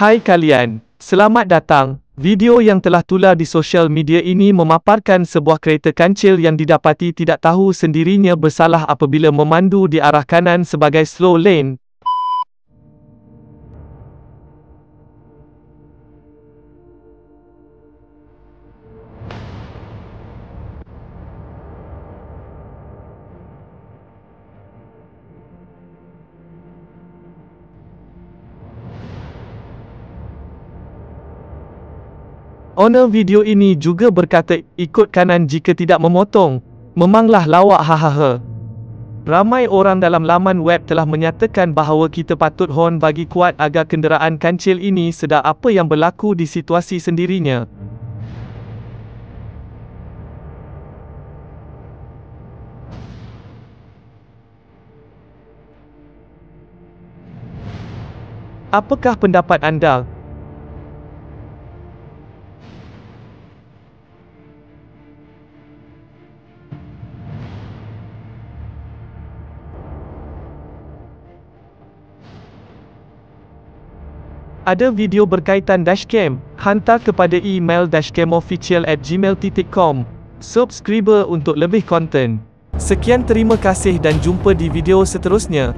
Hai kalian, selamat datang. Video yang telah tular di sosial media ini memaparkan sebuah kereta kancil yang didapati tidak tahu sendirinya bersalah apabila memandu di arah kanan sebagai slow lane. Owner video ini juga berkata, ikut kanan jika tidak memotong. Memanglah lawak hahaha. Ramai orang dalam laman web telah menyatakan bahawa kita patut horn bagi kuat agar kenderaan kancil ini sedar apa yang berlaku di situasi sendirinya. Apakah pendapat anda? Ada video berkaitan dashcam? Hantar kepada email dashcamofficial@gmail.com. Subscriber untuk lebih konten. Sekian, terima kasih dan jumpa di video seterusnya.